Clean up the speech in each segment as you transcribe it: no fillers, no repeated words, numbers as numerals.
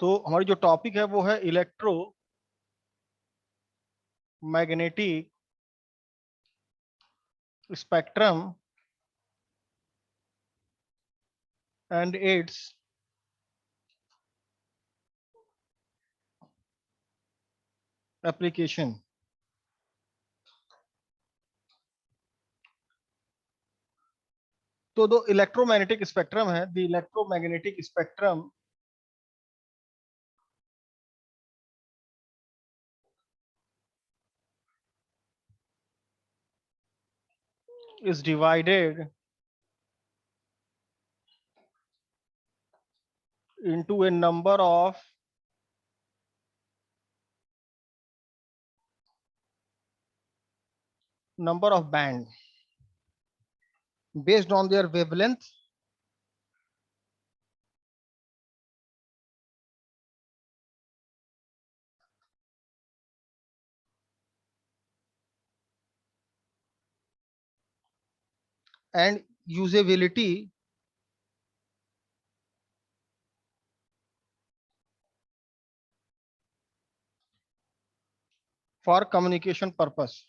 तो हमारी जो टॉपिक है वो है electro magnetic spectrum and its application. तो दो इलेक्ट्रोमैग्नेटिक स्पेक्ट्रम है, the electromagnetic spectrum is divided into a number of band based on their wavelength and usability for communication purpose.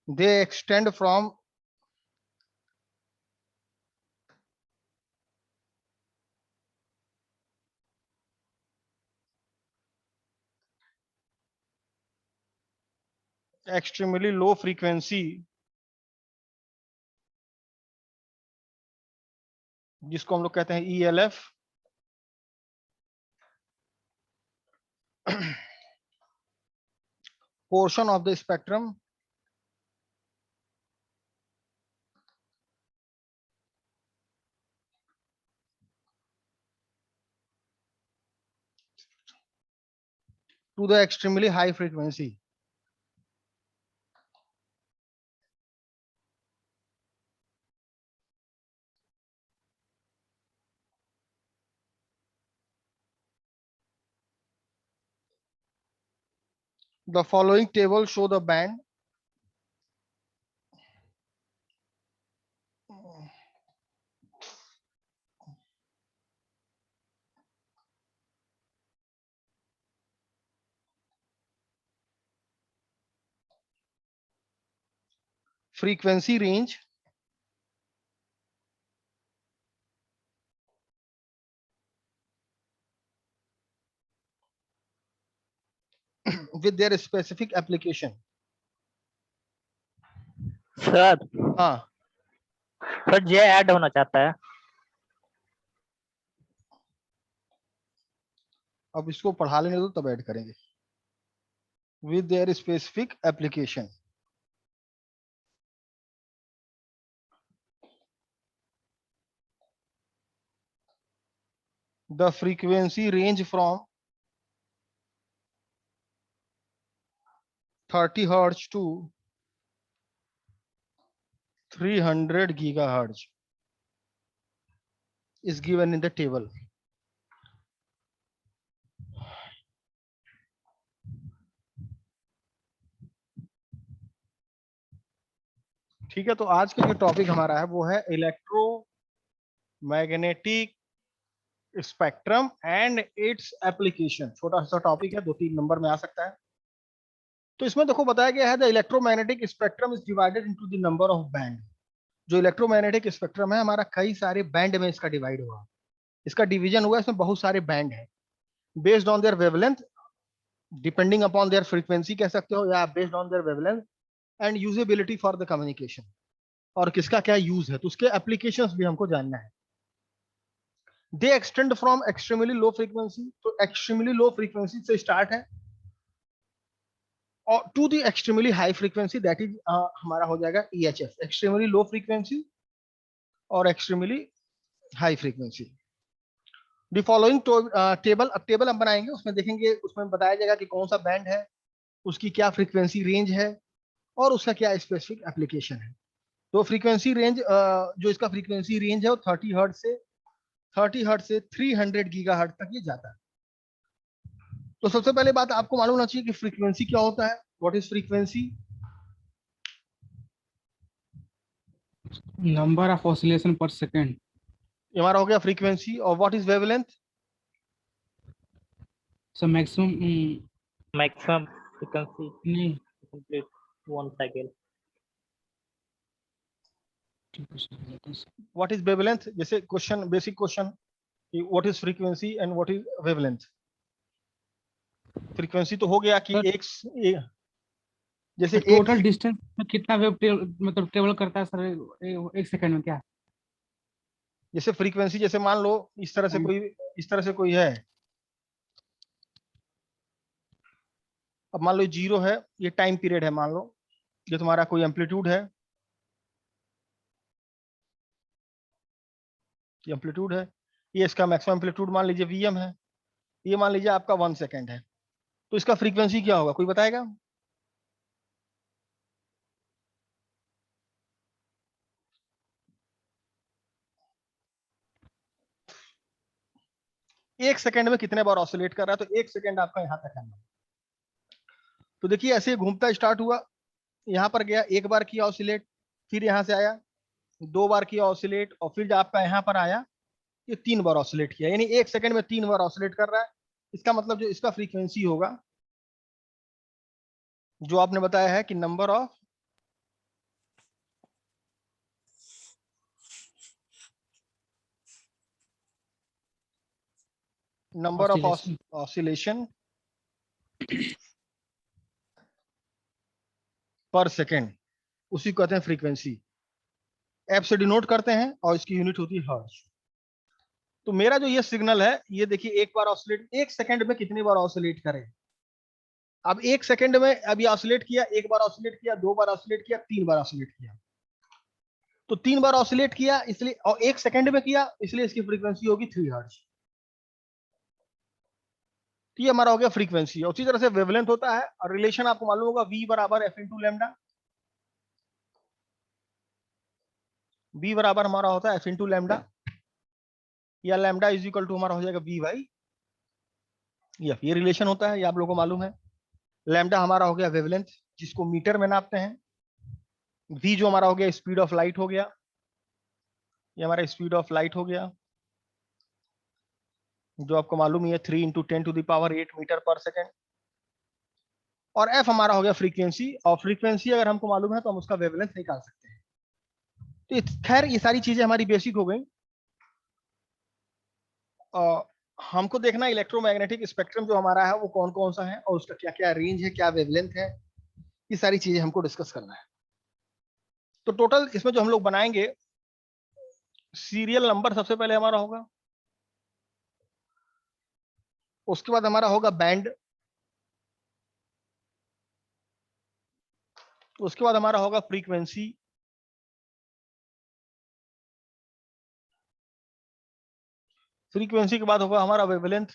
They extend from extremely low frequency, जिसको हम लोग कहते हैं ELF, portion of the spectrum to the extremely high frequency. The following table show the band frequency range with their specific application. Sir हाँ, sir जे add होना चाहता है। अब इसको पढ़ा लेने दो तब ऐड करेंगे। With their specific application. The frequency range from 30 Hz to 300 GHz is given in the table. ठीक है, तो आज का जो टॉपिक हमारा है वो है electromagnetic spectrum and its application. छोटा सा टॉपिक है, 2-3 नंबर में आ सकता है। तो इसमें देखो बताया गया है the electromagnetic spectrum is divided into the number of band. जो इलेक्ट्रोमैग्नेटिक स्पेक्ट्रम है हमारा कई सारे बैंड में इसका डिवाइड हुआ, इसका डिवीजन हुआ, इसमें बहुत सारे बैंड है based on their wavelength, depending upon their frequency कह सकते हो, या based on their wavelength and usability for the communication, और किसका क्या यूज है, तो उसके एप्लीकेशंस भी हमको जानना है। They extend from extremely low frequency, तो एक्सट्रीमली लो फ्रीक्वेंसी से स्टार्ट है और to the extremely high frequency, that is हमारा हो जाएगा EHF, एक्सट्रीमली लो फ्रीक्वेंसी और extremely high frequency. The following table, अब टेबल हम बनाएंगे, उसमें देखेंगे, उसमें बताया जाएगा कि कौन सा बैंड है, उसकी क्या फ्रीक्वेंसी रेंज है और उसका क्या स्पेसिफिक एप्लीकेशन है। तो फ्रीक्वेंसी रेंज, जो इसका फ्रीक्वेंसी रेंज है वो 30 हर्ट्ज से 30 हर्ट्ज से 300 गीगाहर्ट्ज तक ये जाता है। तो सबसे पहले बात आपको मालूम होना चाहिए कि फ्रीक्वेंसी क्या होता है। What is frequency? Number of oscillation per second. ये हमारा हो गया फ्रीक्वेंसी। और what is wavelength? So maximum Maximum frequency नहीं complete one cycle. What is wavelength? जैसे question, basic question, what is frequency and what is wavelength. Frequency तो हो गया कि जैसे टोटल डिस्टेंस में कितना वेव मतलब ट्रेवल करता है सर एक सेकंड में क्या? जैसे फ्रीक्वेंसी, जैसे मान लो इस तरह से कोई है। अब मान लो 0 है, ये टाइम पीरियड है। मान लो ये तुम्हारा कोई एम्पलीट्यूड है, ये एम्पलीट्यूड है, ये इसका मैक्सिमम एम्पलीट्यूड मान लीजिए Vm है, ये मान लीजिए आपका 1 सेकेंड है। तो इसका फ्रीक्वेंसी क्या होगा, कोई बताएगा? एक सेकंड में कितने बार ऑसिलेट कर रहा है, तो एक सेकंड आपका यहां तक है। तो देखिए ऐसे घूमता स्टार्ट हुआ, यहां पर गया, एक बार किया ऑसिलेट, फिर यहां से आया, 2 बार किया ऑसिलेट, और फिर जब आपका यहां पर आया, ये 3 बार ऑसिलेट किया, यानी एक सेकंड में 3 बार ऑसिलेट कर रहा है। इसका मतलब जो इसका फ्रीक्वेंसी होगा, जो आपने बताया है कि नंबर ऑफ ऑसिलेशन पर सेकेंड, उसी को कहते हैं फ्रीक्वेंसी। एफ से डिनोट करते हैं और इसकी यूनिट होती है हर्ट्ज। तो मेरा जो ये सिग्नल है, ये देखिए एक बार ऑसिलेट, एक सेकंड में कितनी बार ऑसिलेट करे। अब एक सेकंड में अभी ऑसिलेट किया, एक बार ऑसिलेट किया, 2 बार ऑसिलेट किया, 3 बार ऑसिलेट किया। तो 3 बार ऑसिलेट किया इसलिए, और एक सेकंड में किया, इसलिए इसकी फ्रीक्वेंसी होगी 3 हर्ट्ज। तो ये हमारा हो गया फ्रीक्वेंसी। और उसी तरह से वेवलेंथ होता है, और रिलेशन आपको मालूम होगा, V बराबर एफ इंटू लैम्डा। V बराबर हमारा होता है एफ इंटू लैम्डा, या लैम्डा इज इक्वल टू हमारा हो जाएगा V बाई एफ। ये रिलेशन होता है, ये आप लोगों को मालूम है। लैम्डा हमारा हो गया वेवलेंथ, जिसको मीटर में नापते हैं। V जो हमारा हो गया स्पीड ऑफ लाइट हो गया, ये हमारा स्पीड ऑफ लाइट हो गया, जो आपको मालूम ही है 3 × 10⁸ मीटर पर सेकेंड। और F हमारा हो गया फ्रीक्वेंसी, और फ्रीक्वेंसी अगर हमको मालूम है तो हम उसका वेवलेंथ निकाल सकते हैं। तो खैर ये सारी चीजें हमारी बेसिक हो गई। हमको देखना इलेक्ट्रोमैग्नेटिक स्पेक्ट्रम जो हमारा है वो कौन कौन सा है, और उसका क्या क्या रेंज है, क्या वेवलेंथ है, ये सारी चीजें हमको डिस्कस करना है। तो टोटल इसमें जो हम लोग बनाएंगे, सीरियल नंबर सबसे पहले हमारा होगा, उसके बाद हमारा होगा बैंड, उसके बाद हमारा होगा फ्रीक्वेंसी, फ्रीक्वेंसी के बाद होगा हमारा वेवलेंथ,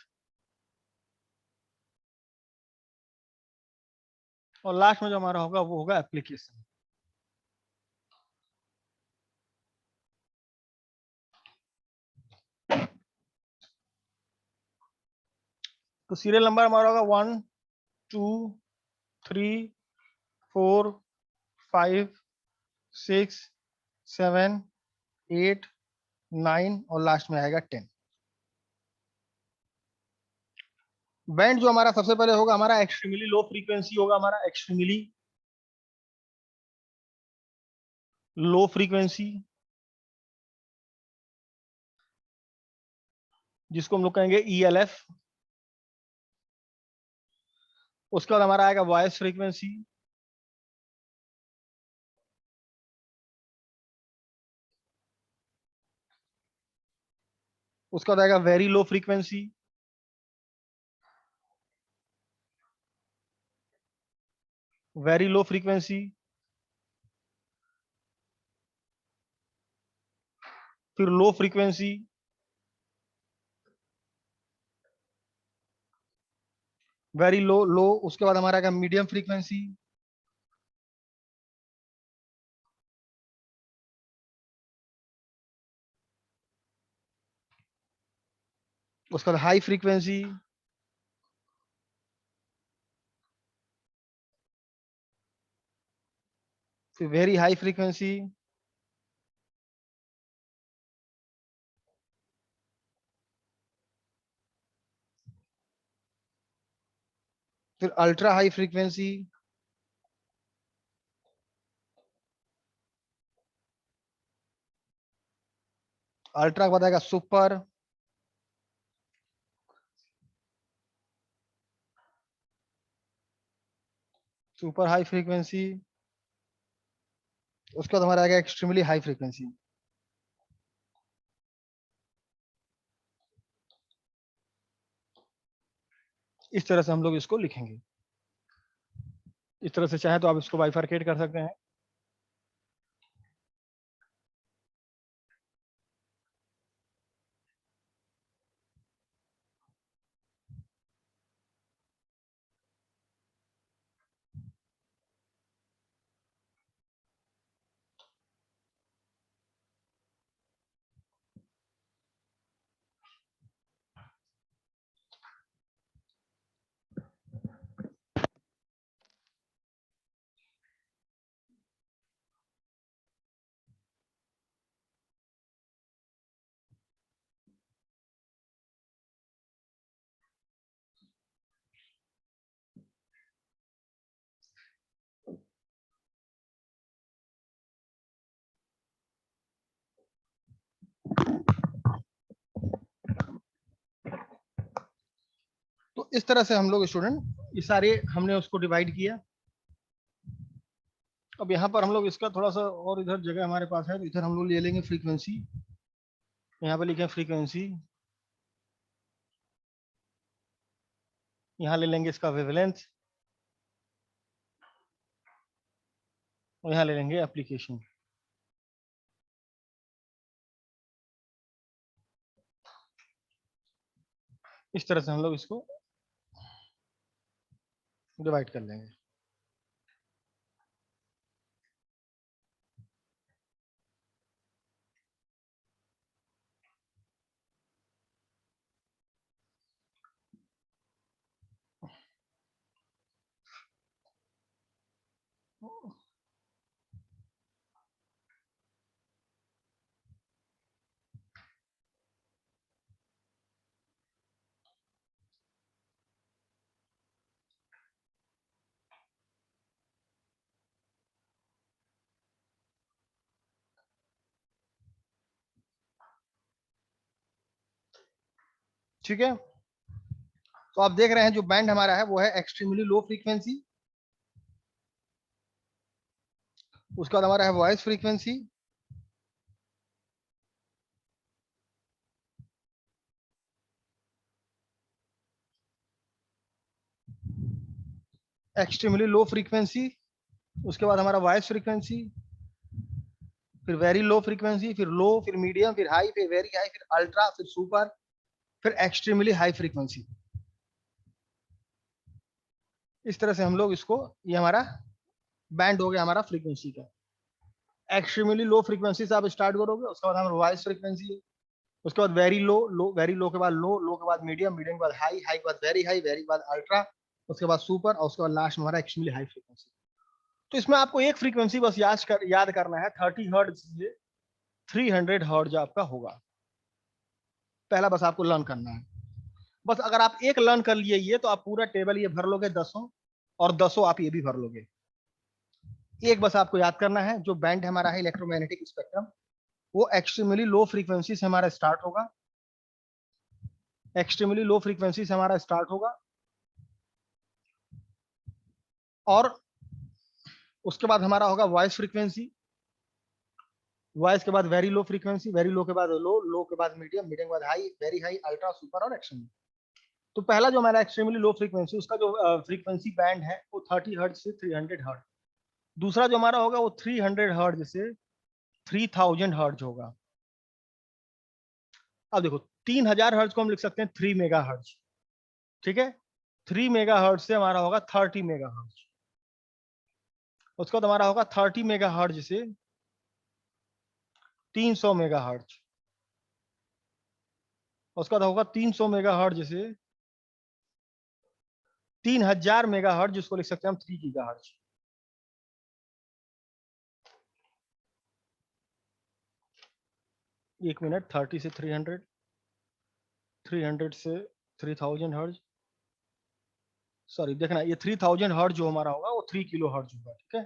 और लास्ट में जो हमारा होगा वो होगा एप्लीकेशन। तो सीरियल नंबर हमारा होगा 1 2 3 4 5 6 7 8 9, और लास्ट में आएगा 10। बैंड जो हमारा सबसे पहले होगा हमारा एक्सट्रीमली लो फ्रीक्वेंसी होगा, हमारा एक्सट्रीमली लो फ्रीक्वेंसी, जिसको हम लोग कहेंगे ELF। उसके बाद हमारा आएगा वॉइस फ्रीक्वेंसी, उसके बाद आएगा very low frequency, very low frequency, फिर लो फ्रीक्वेंसी, वेरी लो लो, उसके बाद हमारा आएगा मीडियम फ्रीक्वेंसी, उसके बाद हाई फ्रीक्वेंसी, फिर वेरी हाई फ्रीक्वेंसी, फिर अल्ट्रा हाई फ्रीक्वेंसी, अल्ट्रा के बाद आएगा सुपर, सुपर हाई फ्रीक्वेंसी, उसके बाद हमारा आएगा एक्सट्रीमली हाई फ्रीक्वेंसी। इस तरह से हम लोग इसको लिखेंगे। इस तरह से चाहे तो आप इसको बाइफरकेट कर सकते हैं। तो इस तरह से हम लोग स्टूडेंट ये सारे हमने उसको डिवाइड किया। अब यहाँ पर हम लोग इसका थोड़ा सा और इधर जगह हमारे पास है, तो इधर हम लोग ले लेंगे फ्रीक्वेंसी। यहाँ पे लिखे फ्रीक्वेंसी, यहाँ ले लेंगे इसका वेवलेंथ, और यहाँ ले लेंगे एप्लीकेशन। इस तरह से हम लोग इसको डिवाइड कर लेंगे। ठीक है, तो आप देख रहे हैं जो बैंड हमारा है वो है एक्सट्रीमली लो फ्रीक्वेंसी, उसके बाद हमारा है voice frequency, extremely low frequency, उसके बाद हमारा वॉइस फ्रीक्वेंसी, फिर वेरी लो फ्रीक्वेंसी, फिर लो, फिर मीडियम, फिर हाई, फिर वेरी हाई, फिर अल्ट्रा, फिर सुपर, फिर एक्सट्रीमली हाई फ्रीक्वेंसी। इस तरह से हम लोग इसको, ये हमारा बैंड हो गया हमारा फ्रीक्वेंसी का। एक्सट्रीमली लो फ्रीक्वेंसी से आप स्टार्ट करोगे, उसके बाद हमारा वॉइस फ्रीक्वेंसी है, उसके बाद वेरी लो, लो वेरी लो के बाद लो, लो के बाद मीडियम, मीडियम के बाद हाई, हाई के बाद वेरी हाई, वेरी के बाद अल्ट्रा, उसके बाद सुपर, और उसके बाद लास्ट में हमारा एक्सट्रीमली हाई फ्रीक्वेंसी। तो इसमें आपको एक फ्रीक्वेंसी बस याद करना है, 30 हर्ट्ज से 300 हर्ट्ज आपका होगा। पहला बस आपको लर्न करना है। बस अगर आप एक लर्न कर लिए ये, तो आप पूरा टेबल ये भर लोगे 10, और 10 आप ये भी भर लोगे। एक बस आपको याद करना है, जो बैंड हमारा है इलेक्ट्रोमैग्नेटिक स्पेक्ट्रम, वो एक्सट्रीमली लो फ्रीक्वेंसी से हमारा स्टार्ट होगा, एक्सट्रीमली लो फ्रीक्वेंसी से हमारा स्टार्ट होगा, और उसके बाद हमारा होगा वॉइस फ्रीक्वेंसी, वॉइस के बाद very low frequency, very low के बाद लो, लो के बाद मीडियम, मीडियम के बाद high, very high, ultra, super और एक्सट्रीम। तो पहला जो हमारा एक्सट्रीमली लो फ्रीक्वेंसी, उसका जो फ्रीक्वेंसी बैंड है वो 30 हर्ट्ज से 300 हर्ट्ज। दूसरा जो हमारा होगा वो 300 हर्ट्ज से 3000 हर्ट्ज होगा। अब देखो 3000 हर्ट्ज को हम लिख सकते हैं 3 मेगा हर्ट्ज। ठीक है, 3 मेगा हर्ट्ज से हमारा होगा 30 मेगा हर्ट्ज। उसके बाद हमारा होगा 30 मेगा हर्ट्ज से 300 मेगा हर्ट्ज। उसका बाद होगा 300 मेगाहर्ट्ज से 3000 मेगाहर्ट्ज, जिसको लिख सकते हैं हम 3 गीगाहर्ट्ज। एक मिनट, 30 से 300, 300 से 3000 हर्ट्ज, सॉरी देखना, ये 3000 हर्ट्ज जो हमारा होगा वो 3 किलो हर्ट्ज होगा, ठीक है,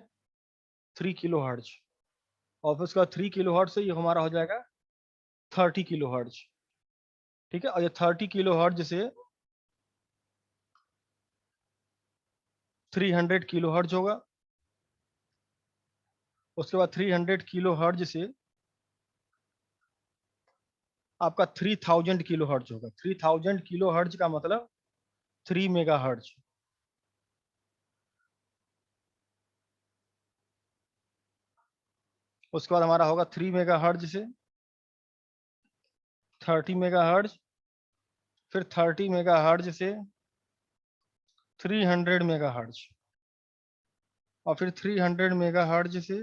3 किलो हर्ट्ज। और फिर उसका 3 किलो हर्ट्ज से ये हमारा हो जाएगा 30 किलो हर्ट्ज, ठीक है। और ये 30 किलो हर्ट्ज से 300 किलो हर्ट्ज होगा। उसके बाद 300 किलो हर्ट्ज से आपका 3000 किलो हर्ट्ज होगा। 3000 किलो हर्ट्ज का मतलब 3 मेगा हर्ट्ज। उसके बाद हमारा होगा 3 मेगा हर्ट्ज से 30 मेगा हर्ट्ज, फिर 30 मेगा हर्ट्ज से 300 मेगा हर्ट्ज, और फिर 300 मेगा हर्ट्ज से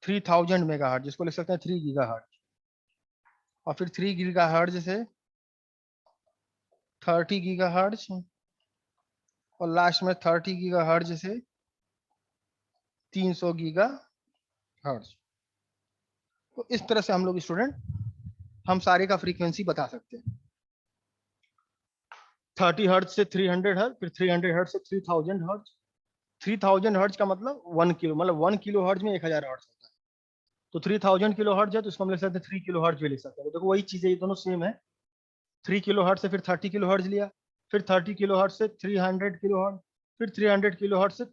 3000 मेगा हर्ट्ज, जिसको लिख सकते हैं 3 गीगा हर्ट्ज, और फिर 3 गीगा हर्ट्ज से 30 गीगा हर्ट्ज, और लास्ट में 30 गीगा हर्ट्ज से 300 गीगा हर्ट्ज। तो इस तरह से हम लोग स्टूडेंट हम सारे का फ्रीक्वेंसी बता सकते हैं। 30 हर्ट्ज से 300 हर्ट्ज, फिर 300 हर्ट्ज से 3000 हर्ट्ज। 3000 हर्ट्ज का मतलब 1 किलो, मतलब 1 किलो हर्ट्ज में 1000 हर्ट्ज होता है। तो 3000 किलो हर्ट्ज है तो इसको हम लिख सकते हैं 3 किलो हर्ट्ज भी लिख सकते हैं। तो देखो वही चीज है, ये दोनों सेम है। 3 किलो हर्ट्ज से फिर 30 किलो हर्ट्ज लिया, फिर 30 किलो हर्ट्ज से 300 किलो हर्ट्ज, फिर 300 किलो हर्ट्ज से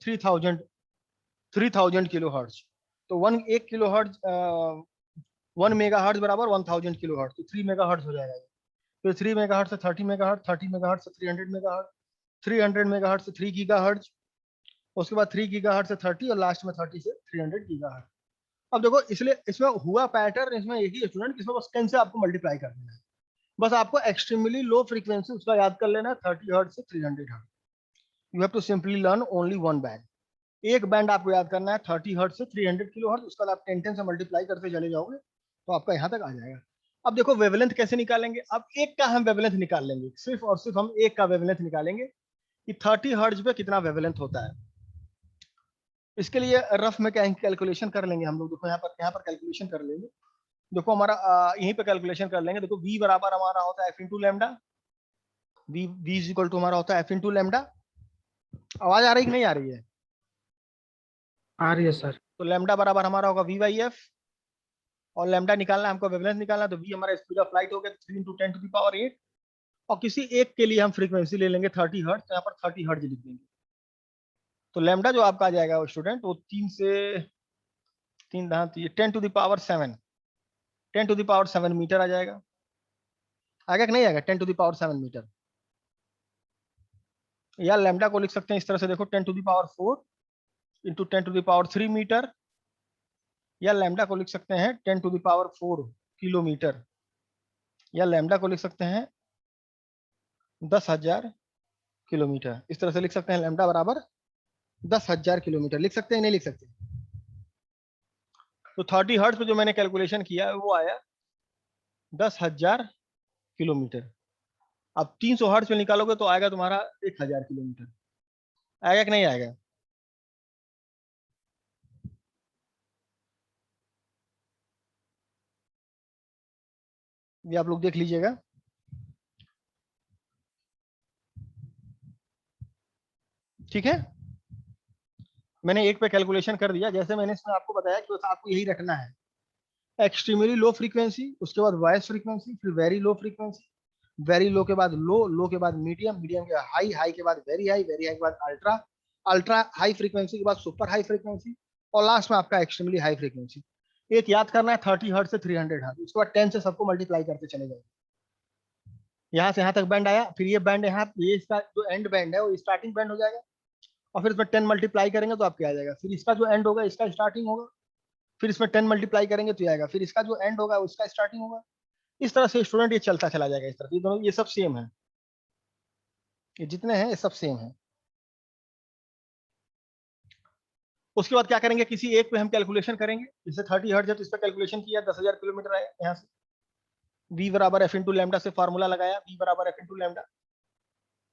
3000 किलो हर्ट्ज। तो 1 किलो हर्ट्ज 1 मेगा हर्ट्ज बराबर 1000 किलो हर्ट्ज, तो 3 मेगा हर्ट्ज हो जाएगा। फिर 3 मेगा हर्ट्ज से 30 मेगा हर्ट्ज, 30 मेगा हर्ट्ज से 300 मेगा हर्ट्ज, 300 मेगा हर्ट्ज से 3 गीगा हर्ट्ज, उसके बाद 3 गीगा हर्ट्ज से 30, और लास्ट में 30 से 300 गीगा हर्ट्ज। अब देखो, इसलिए इसमें हुआ पैटर्न इसमें यही है स्टूडेंट, इसमें बस 10 से आपको मल्टीप्लाई कर देना है। बस आपको एक्सट्रीमली लो फ्रीक्वेंसी उसका याद कर लेना है, 30 हर्ट्ज से 300 hertz. You have to simply learn only one band. एक बैंड आपको याद करना है 30 हर्ट्ज से 300 किलो हर्ट्ज, उसका आप 10 से मल्टीप्लाई करते चले जाओगे तो आपका यहाँ तक आ जाएगा। अब देखो वेवलेंथ कैसे निकालेंगे। अब एक का हम वेवलेंथ निकाल लेंगे, सिर्फ और सिर्फ हम एक का वेवलेंथ निकालेंगे कि 30 हर्ट्ज पे कितना वेवलेंथ होता है। इसके लिए रफ में कैलकुलेशन कर लेंगे हम लोग। देखो यहाँ पर कैलकुलेशन कर लेंगे। देखो हमारा यहीं पे कैलकुलेशन कर लेंगे। देखो v बराबर हमारा होता है f into lambda. v is equal to हमारा होता है f इंटू लैम्डा। आवाज आ रही कि नहीं आ रही है? आ रही है सर। तो लैम्डा बराबर हमारा होगा v बाई एफ, और लैम्डा निकालना है हमको, वेवलेंथ निकालना है, तो v हमारा स्पीड ऑफ लाइट हो गया 3 इंटू 10 टू द पावर 8। और किसी एक के लिए हम फ्रीक्वेंसी ले लेंगे 30 हर्ट्ज, तो यहाँ पर 30 हर्ट्ज लिख देंगे। तो लैम्डा जो आपका आ जाएगा वो स्टूडेंट वो 3 से 3 10 to the power 7, 10 to the power 7 metre आ जाएगा। आएगा कि नहीं आएगा? 10 टू द पावर 7 मीटर। या लैम्डा को लिख सकते हैं इस तरह से, देखो 10 to the power 4 into 10 to the power 3 metre, या लैम्डा को लिख सकते हैं 10 टू द पावर 4 किलोमीटर, या लैम्डा को लिख सकते हैं 10,000 किलोमीटर। इस तरह से लिख सकते हैं, लैम्डा बराबर 10,000 किलोमीटर लिख सकते हैं, नहीं लिख सकते? तो 30 हर्ट्ज पे जो मैंने कैलकुलेशन किया वो आया 10,000 किलोमीटर। अब 300 हर्ट्ज पे निकालोगे तो आएगा तुम्हारा 1,000 किलोमीटर। आएगा कि नहीं आएगा? ये आप लोग देख लीजिएगा। ठीक है, मैंने एक पे कैलकुलेशन कर दिया। जैसे मैंने इसमें आपको बताया कि आपको यही रखना है, एक्सट्रीमली लो फ्रीक्वेंसी, उसके बाद वॉइस फ्रीक्वेंसी, फिर very low frequency, very low के बाद लो, लो के बाद मीडियम, मीडियम के हाई, हाई के बाद वेरी हाई, वेरी हाई के बाद अल्ट्रा, अल्ट्रा हाई फ्रीक्वेंसी के बाद सुपर हाई फ्रीक्वेंसी, और लास्ट में आपका एक्सट्रीमली हाई फ्रीक्वेंसी। एक याद करना है 30 हर्ट्ज से 300 हर्ट्ज, उसके बाद 10 से सबको मल्टीप्लाई करते चले जाएंगे। यहाँ से यहाँ तक बैंड आया, फिर ये बैंड यहाँ, ये इसका जो एंड बैंड है वो स्टार्टिंग बैंड हो जाएगा, और फिर इसमें 10 मल्टीप्लाई करेंगे तो आपके आ जाएगा। फिर इसका जो एंड होगा इसका स्टार्टिंग होगा, फिर इसमें 10 मल्टीप्लाई करेंगे तो आएगा, फिर इसका जो एंड होगा उसका स्टार्टिंग होगा। इस तरह से स्टूडेंट ये चलता चला जाएगा। इस तरह से ये दोनों, ये सब सेम है, ये जितने हैं ये सब सेम है। उसके बाद क्या करेंगे, किसी एक पे हम कैलकुलेशन करेंगे। जैसे 30 हर्ट्ज है तो इस पर कैलकुलेशन किया 10,000 किलोमीटर आया यहाँ से, v बराबर f इंटू लैम्डा से फॉर्मूला लगाया, v बराबर f इंटू लैम्डा,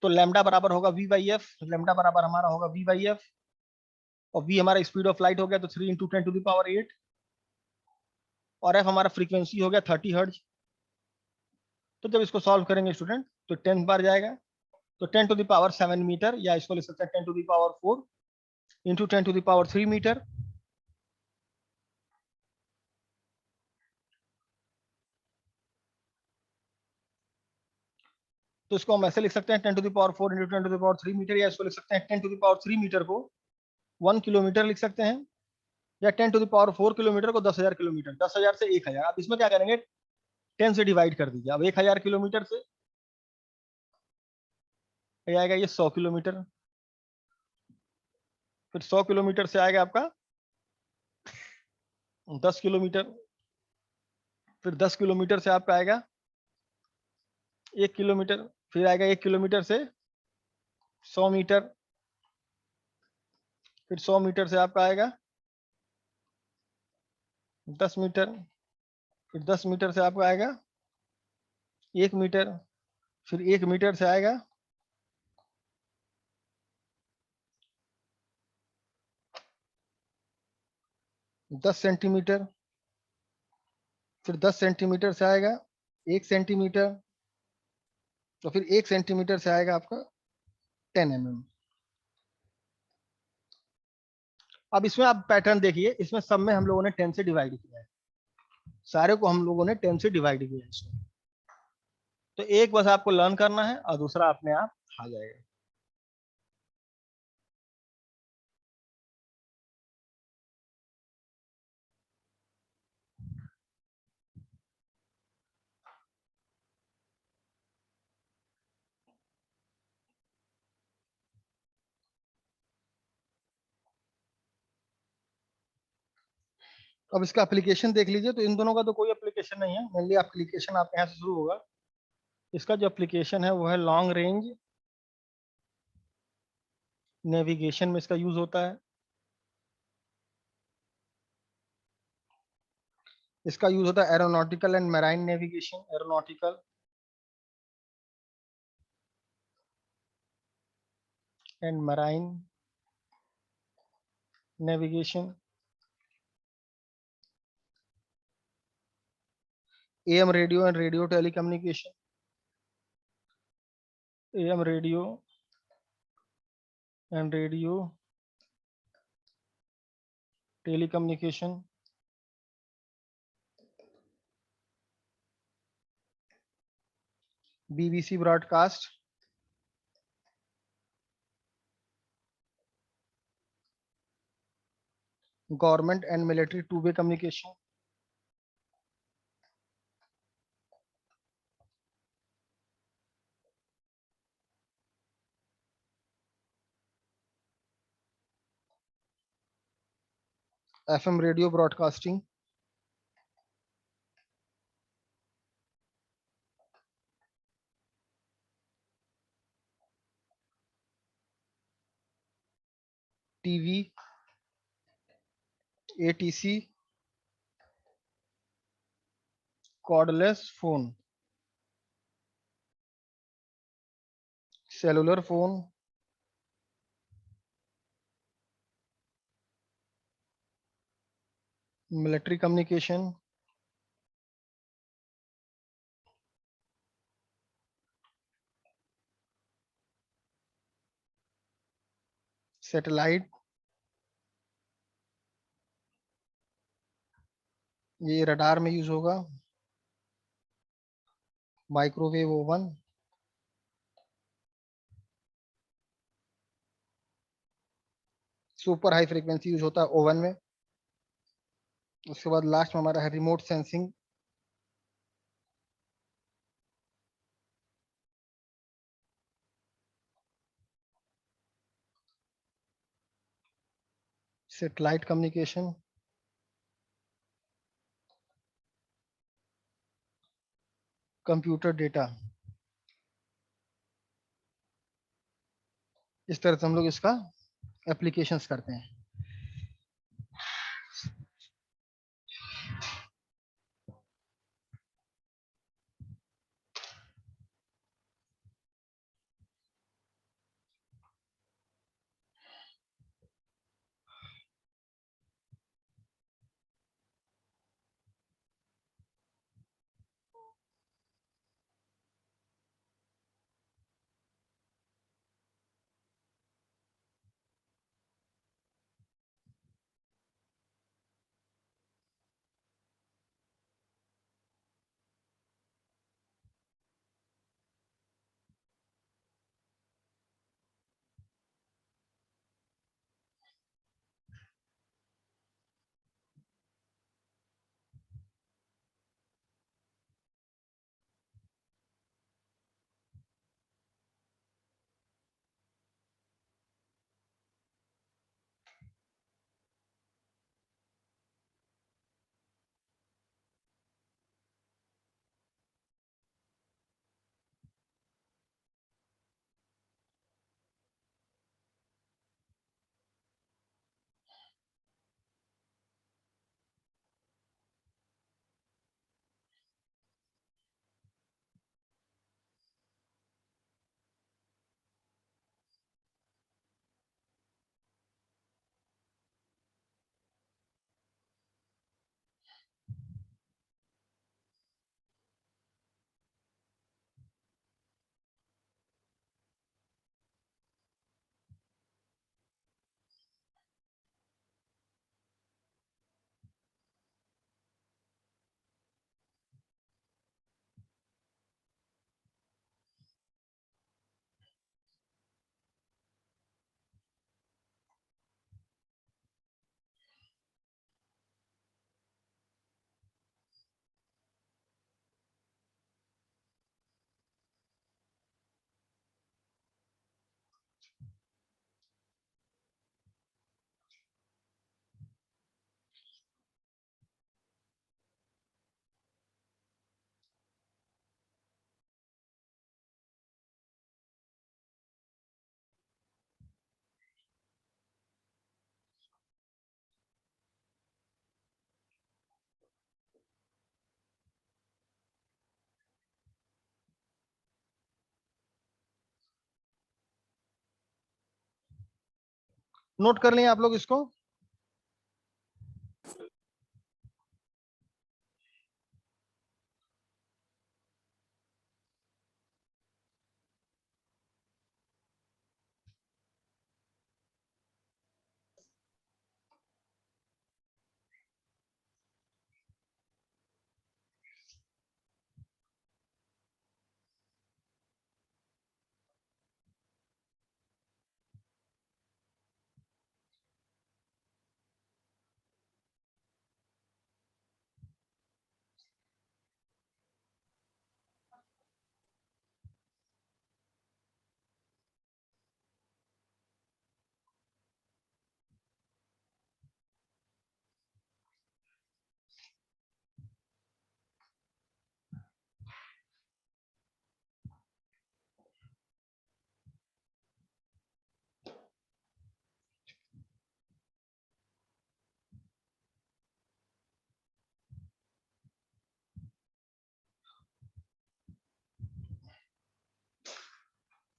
तो लैम्डा बराबर होगा v बाई एफ, लैम्डा बराबर हमारा होगा v बाई एफ, और v हमारा स्पीड ऑफ लाइट हो गया तो 3 इंटू 10⁸, और f हमारा फ्रीक्वेंसी हो गया 30 हर्ट्ज। तो जब इसको सॉल्व करेंगे स्टूडेंट तो 10 बार जाएगा, तो 10⁷ मीटर, या इसको लिख सकते हैं 10⁴ इंटू 10⁻³ मीटर। तो इसको हम ऐसे लिख सकते हैं 10⁴ इंटू 10⁻³ मीटर, या इसको लिख सकते हैं 10⁻³ मीटर को 1 किलोमीटर लिख सकते हैं, या 10⁴ किलोमीटर को 10,000 किलोमीटर, 10,000 से 1,000। अब इसमें क्या करेंगे, 10 से डिवाइड कर दीजिए। अब 1,000 किलोमीटर से ये आएगा ये 100 किलोमीटर, फिर 100 किलोमीटर से आएगा आपका 10 किलोमीटर, फिर 10 किलोमीटर से आपका आएगा 1 किलोमीटर, फिर आएगा 1 किलोमीटर से 100 मीटर, फिर 100 मीटर से आपका आएगा 10 मीटर, फिर 10 मीटर से आपका आएगा 1 मीटर, फिर 1 मीटर से आएगा 10 सेंटीमीटर, फिर 10 सेंटीमीटर से आएगा 1 सेंटीमीटर, तो फिर 1 सेंटीमीटर से आएगा आपका 10 mm। अब इसमें आप पैटर्न देखिए, इसमें सब में हम लोगों ने 10 से डिवाइड किया है, सारे को हम लोगों ने 10 से डिवाइड किया है इसमें। तो एक बस आपको लर्न करना है और दूसरा अपने आप आ जाएगा। अब इसका एप्लीकेशन देख लीजिए, तो इन दोनों का तो कोई एप्लीकेशन नहीं है, मेनली एप्लीकेशन आपके यहाँ से शुरू होगा। इसका जो एप्लीकेशन है वो है लॉन्ग रेंज नेविगेशन में इसका यूज होता है। इसका यूज होता है aeronautical and marine navigation, aeronautical and marine navigation, AM radio and radio telecommunication, AM radio and radio telecommunication, BBC broadcast, government and military two way communication, FM radio broadcasting, TV, ATC, cordless phone, cellular phone, military communication, satellite, ये radar में use होगा, microwave oven, super high frequency use होता है oven में। उसके बाद last में हमारा है remote sensing, satellite communication, computer data. इस तरह से हम लोग इसका एप्लीकेशंस करते हैं। नोट कर लिए आप लोग इसको।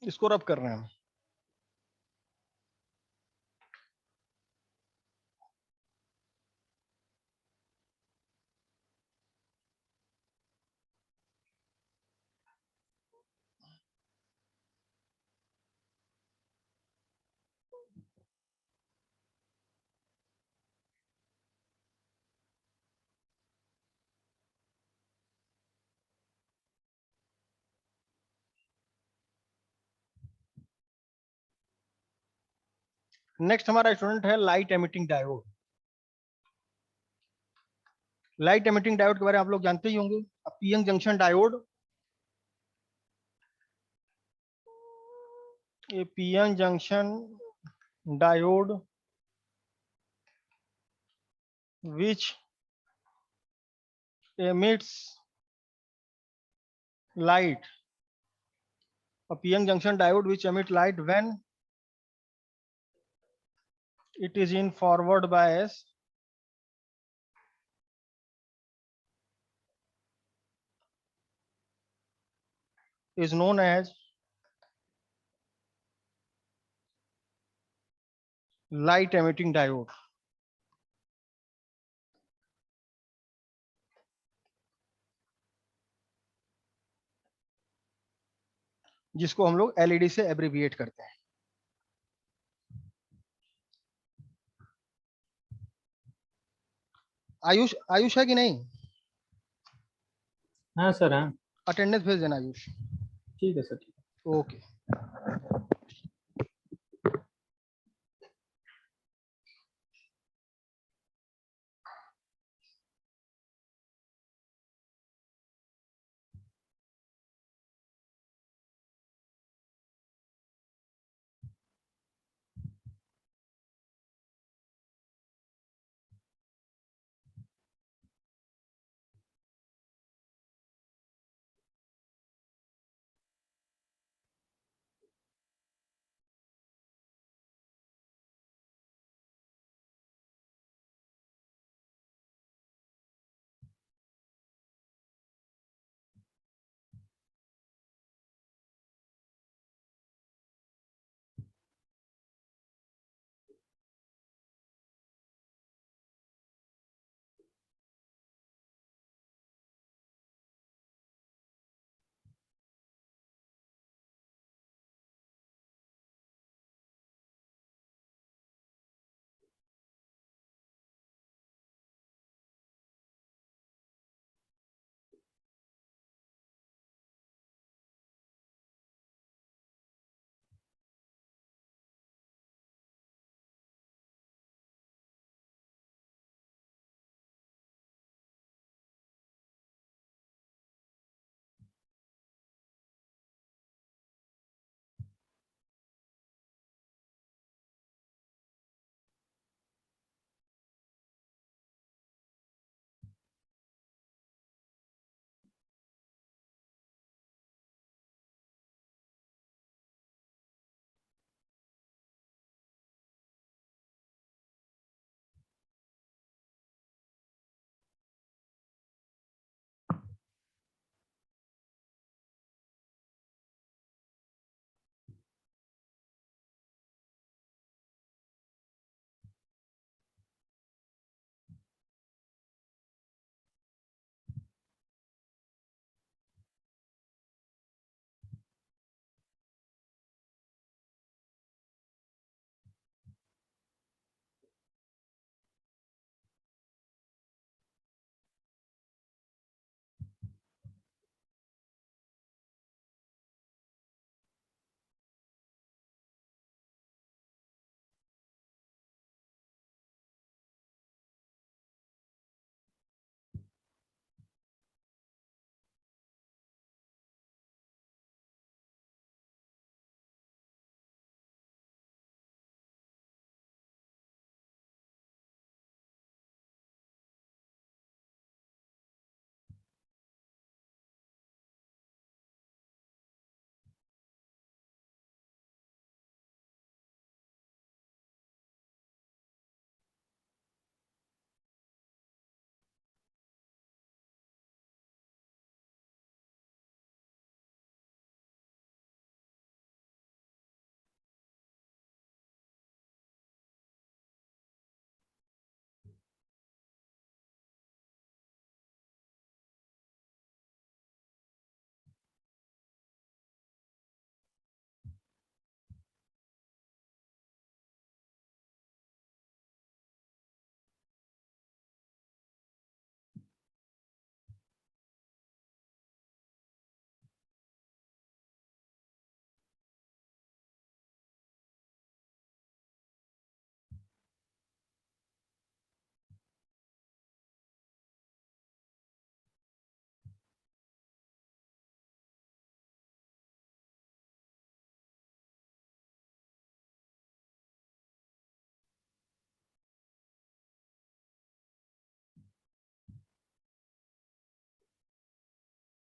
इसको रब कर रहे हैं हम। नेक्स्ट हमारा स्टूडेंट है light emitting diode. Light emitting diode के बारे में आप लोग जानते ही होंगे। पीएन जंक्शन डायोड, ये PN junction diode which emits light, a PN junction diode which emit light when it is in forward bias is known as light emitting diode। जिसको हम लोग एलईडी से एब्रिविएट करते हैं। आयुष, आयुष है कि नहीं? हाँ सर, हाँ अटेंडेंस भेज देना आयुष। ठीक है सर, ठीक है। ओके।